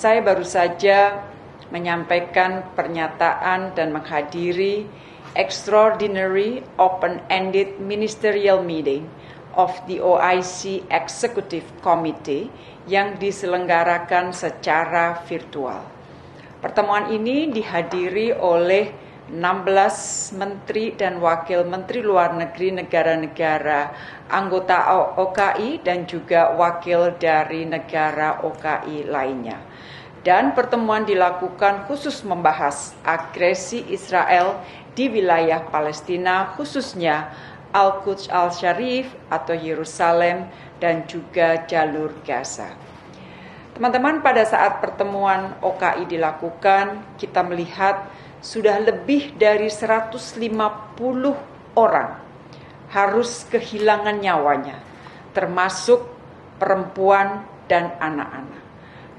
Saya baru saja menyampaikan pernyataan dan menghadiri Extraordinary Open-Ended Ministerial Meeting of the OIC Executive Committee yang diselenggarakan secara virtual. Pertemuan ini dihadiri oleh 16 menteri dan wakil menteri luar negeri negara-negara anggota OKI dan juga wakil dari negara OKI lainnya. Dan pertemuan dilakukan khusus membahas agresi Israel di wilayah Palestina, khususnya Al-Quds Al-Sharif atau Yerusalem dan juga jalur Gaza. Teman-teman, pada saat pertemuan OKI dilakukan, kita melihat sudah lebih dari 150 orang harus kehilangan nyawanya, termasuk perempuan dan anak-anak.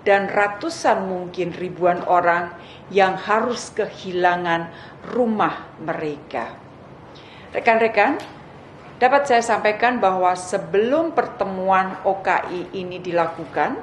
Dan ratusan mungkin ribuan orang yang harus kehilangan rumah mereka. Rekan-rekan, dapat saya sampaikan bahwa sebelum pertemuan OKI ini dilakukan,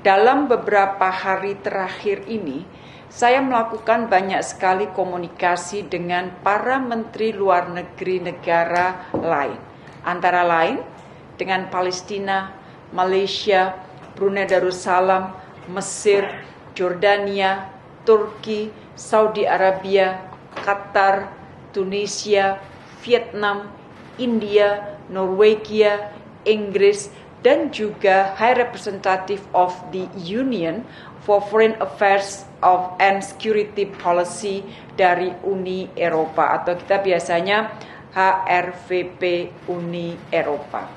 dalam beberapa hari terakhir ini, saya melakukan banyak sekali komunikasi dengan para menteri luar negeri negara lain. Antara lain dengan Palestina, Malaysia, Brunei Darussalam, Mesir, Jordania, Turki, Saudi Arabia, Qatar, Tunisia, Vietnam, India, Norwegia, Inggris, dan juga High Representative of the Union for Foreign Affairs and Security Policy dari Uni Eropa, atau kita biasanya HRVP Uni Eropa.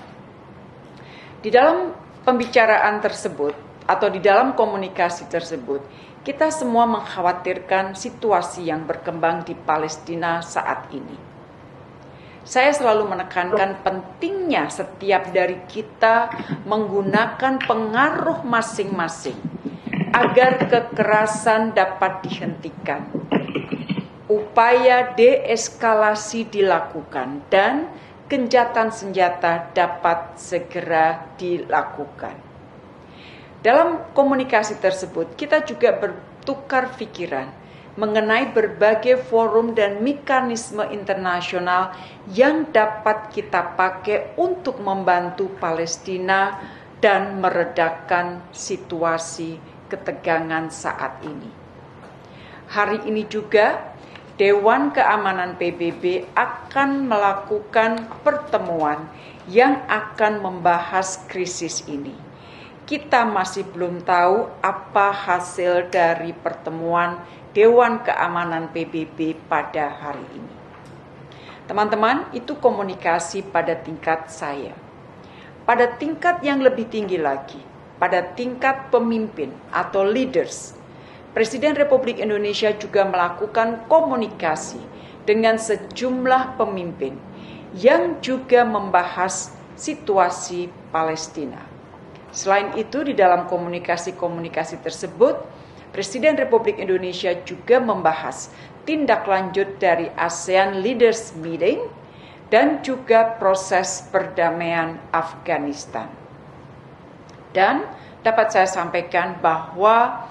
Di dalam pembicaraan tersebut atau di dalam komunikasi tersebut, kita semua mengkhawatirkan situasi yang berkembang di Palestina saat ini. Saya selalu menekankan pentingnya setiap dari kita menggunakan pengaruh masing-masing agar kekerasan dapat dihentikan, upaya deeskalasi dilakukan, dan gencatan senjata dapat segera dilakukan. Dalam komunikasi tersebut, kita juga bertukar pikiran mengenai berbagai forum dan mekanisme internasional yang dapat kita pakai untuk membantu Palestina dan meredakan situasi ketegangan saat ini. Hari ini juga, Dewan Keamanan PBB akan melakukan pertemuan yang akan membahas krisis ini. Kita masih belum tahu apa hasil dari pertemuan Dewan Keamanan PBB pada hari ini. Teman-teman, itu komunikasi pada tingkat saya. Pada tingkat yang lebih tinggi lagi, pada tingkat pemimpin atau leaders, Presiden Republik Indonesia juga melakukan komunikasi dengan sejumlah pemimpin yang juga membahas situasi Palestina. Selain itu, di dalam komunikasi-komunikasi tersebut, Presiden Republik Indonesia juga membahas tindak lanjut dari ASEAN Leaders Meeting dan juga proses perdamaian Afghanistan. Dan dapat saya sampaikan bahwa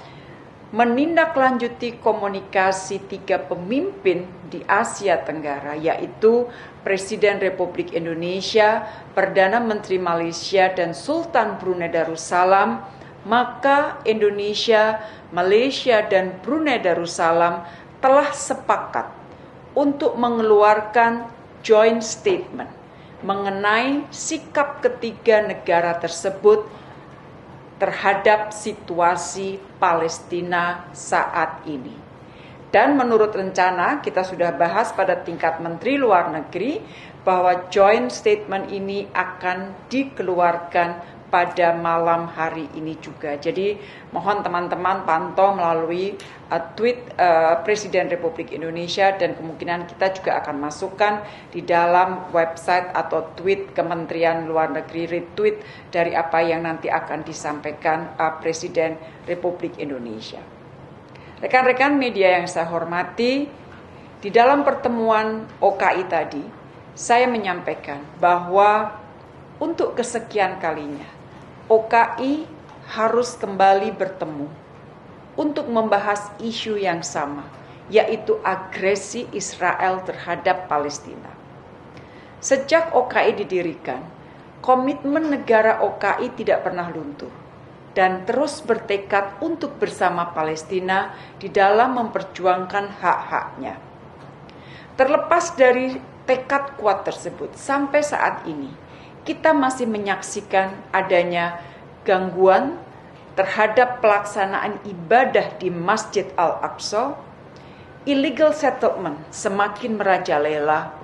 menindaklanjuti komunikasi tiga pemimpin di Asia Tenggara, yaitu Presiden Republik Indonesia, Perdana Menteri Malaysia, dan Sultan Brunei Darussalam, maka Indonesia, Malaysia, dan Brunei Darussalam telah sepakat untuk mengeluarkan joint statement mengenai sikap ketiga negara tersebut terhadap situasi Palestina saat ini. Dan menurut rencana, kita sudah bahas pada tingkat Menteri Luar Negeri bahwa joint statement ini akan dikeluarkan pada malam hari ini juga. Jadi mohon teman-teman pantau melalui tweet Presiden Republik Indonesia, dan kemungkinan kita juga akan masukkan di dalam website atau tweet Kementerian Luar Negeri, retweet dari apa yang nanti akan disampaikan Presiden Republik Indonesia. Rekan-rekan media yang saya hormati, di dalam pertemuan OKI tadi, saya menyampaikan bahwa untuk kesekian kalinya, OKI harus kembali bertemu untuk membahas isu yang sama, yaitu agresi Israel terhadap Palestina. Sejak OKI didirikan, komitmen negara OKI tidak pernah luntur dan terus bertekad untuk bersama Palestina di dalam memperjuangkan hak-haknya. Terlepas dari tekad kuat tersebut, sampai saat ini kita masih menyaksikan adanya gangguan terhadap pelaksanaan ibadah di Masjid Al-Aqsa, illegal settlement semakin merajalela,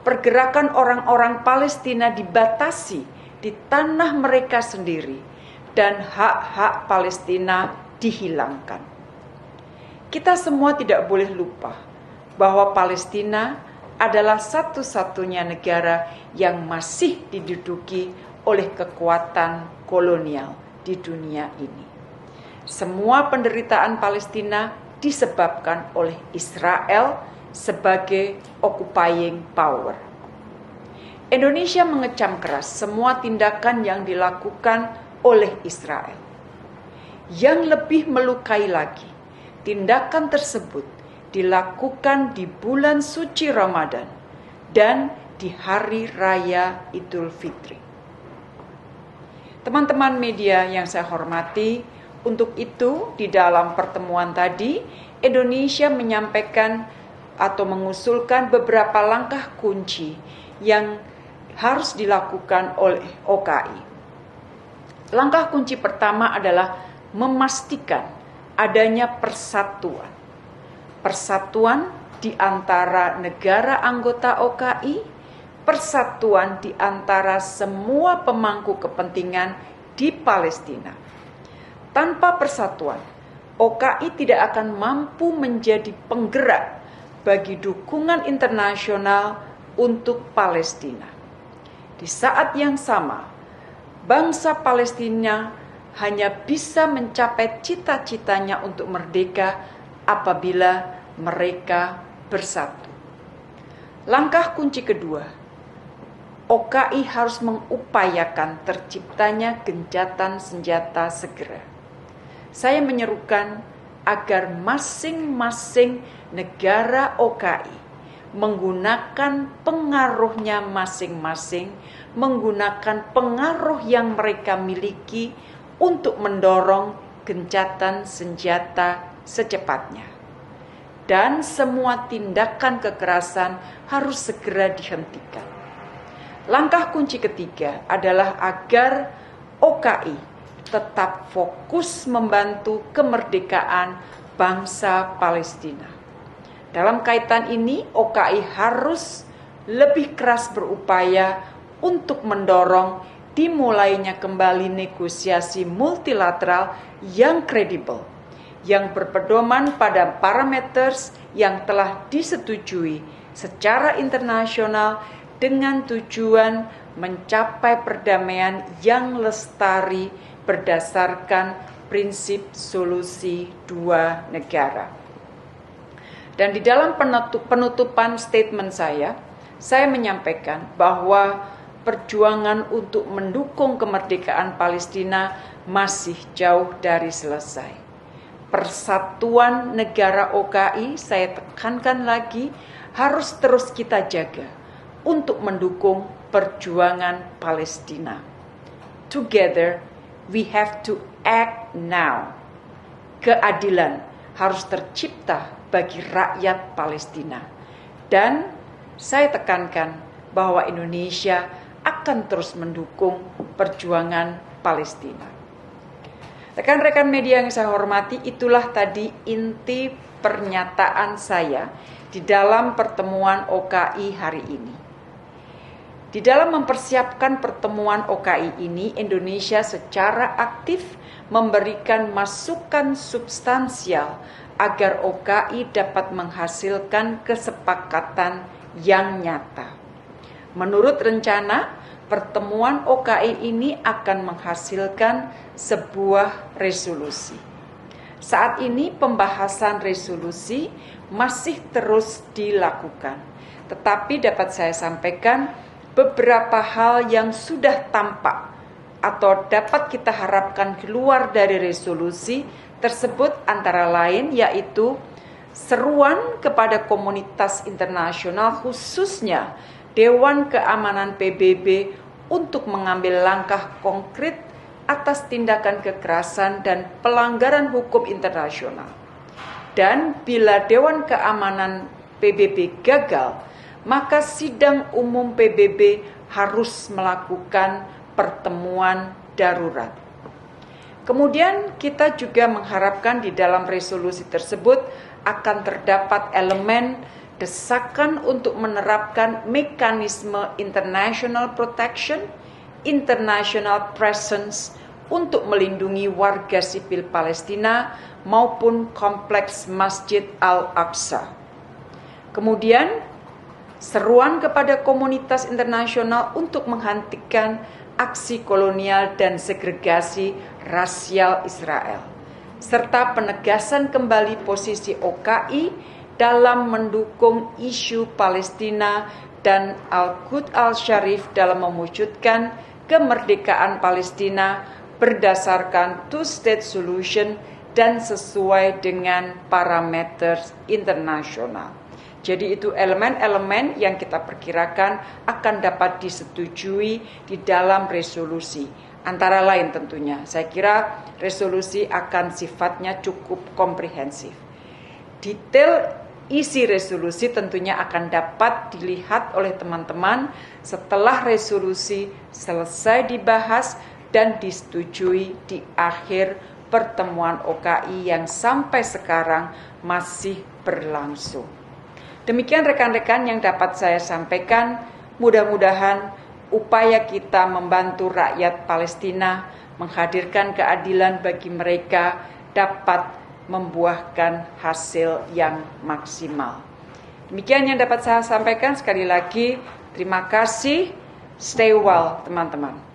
pergerakan orang-orang Palestina dibatasi di tanah mereka sendiri, dan hak-hak Palestina dihilangkan. Kita semua tidak boleh lupa bahwa Palestina adalah satu-satunya negara yang masih diduduki oleh kekuatan kolonial di dunia ini. Semua penderitaan Palestina disebabkan oleh Israel sebagai occupying power. Indonesia mengecam keras semua tindakan yang dilakukan oleh Israel. Yang lebih melukai lagi, tindakan tersebut dilakukan di bulan suci Ramadan dan di hari raya Idul Fitri. Teman-teman media yang saya hormati, untuk itu di dalam pertemuan tadi, Indonesia menyampaikan atau mengusulkan beberapa langkah kunci yang harus dilakukan oleh OKI. Langkah kunci pertama adalah memastikan adanya persatuan. Persatuan di antara negara anggota OKI, persatuan di antara semua pemangku kepentingan di Palestina. Tanpa persatuan, OKI tidak akan mampu menjadi penggerak bagi dukungan internasional untuk Palestina. Di saat yang sama, bangsa Palestina hanya bisa mencapai cita-citanya untuk merdeka apabila mereka bersatu. Langkah kunci kedua, OKI harus mengupayakan terciptanya gencatan senjata segera. Saya menyerukan agar masing-masing negara OKI menggunakan pengaruhnya masing-masing, menggunakan pengaruh yang mereka miliki untuk mendorong gencatan senjata secepatnya. Dan semua tindakan kekerasan harus segera dihentikan. Langkah kunci ketiga adalah agar OKI tetap fokus membantu kemerdekaan bangsa Palestina. Dalam kaitan ini, OKI harus lebih keras berupaya untuk mendorong dimulainya kembali negosiasi multilateral yang kredibel, yang berpedoman pada parameter yang telah disetujui secara internasional dengan tujuan mencapai perdamaian yang lestari berdasarkan prinsip solusi dua negara. Dan di dalam penutupan statement saya menyampaikan bahwa perjuangan untuk mendukung kemerdekaan Palestina masih jauh dari selesai. Persatuan negara OKI, saya tekankan lagi, harus terus kita jaga untuk mendukung perjuangan Palestina. Together, we have to act now. Keadilan harus tercipta bagi rakyat Palestina. Dan saya tekankan bahwa Indonesia akan terus mendukung perjuangan Palestina. Rekan-rekan media yang saya hormati, itulah tadi inti pernyataan saya di dalam pertemuan OKI hari ini. Di dalam mempersiapkan pertemuan OKI ini, Indonesia secara aktif memberikan masukan substansial agar OKI dapat menghasilkan kesepakatan yang nyata. Menurut rencana, pertemuan OKI ini akan menghasilkan sebuah resolusi. Saat ini pembahasan resolusi masih terus dilakukan. Tetapi dapat saya sampaikan beberapa hal yang sudah tampak atau dapat kita harapkan keluar dari resolusi tersebut antara lain yaitu seruan kepada komunitas internasional, khususnya Dewan Keamanan PBB, untuk mengambil langkah konkret atas tindakan kekerasan dan pelanggaran hukum internasional. Dan bila Dewan Keamanan PBB gagal, maka sidang umum PBB harus melakukan pertemuan darurat. Kemudian kita juga mengharapkan di dalam resolusi tersebut akan terdapat elemen desakan untuk menerapkan mekanisme international protection, international presence untuk melindungi warga sipil Palestina maupun kompleks Masjid Al-Aqsa. Kemudian, seruan kepada komunitas internasional untuk menghentikan aksi kolonial dan segregasi rasial Israel, serta penegasan kembali posisi OKI dalam mendukung isu Palestina dan Al-Quds Al-Sharif dalam mewujudkan kemerdekaan Palestina berdasarkan two-state solution dan sesuai dengan parameter internasional. Jadi itu elemen-elemen yang kita perkirakan akan dapat disetujui di dalam resolusi. Antara lain tentunya, saya kira resolusi akan sifatnya cukup komprehensif. Detail isi resolusi tentunya akan dapat dilihat oleh teman-teman setelah resolusi selesai dibahas dan disetujui di akhir pertemuan OKI yang sampai sekarang masih berlangsung. Demikian rekan-rekan yang dapat saya sampaikan. Mudah-mudahan upaya kita membantu rakyat Palestina menghadirkan keadilan bagi mereka dapat membuahkan hasil yang maksimal. Demikian yang dapat saya sampaikan. Sekali lagi, terima kasih. Stay well, teman-teman.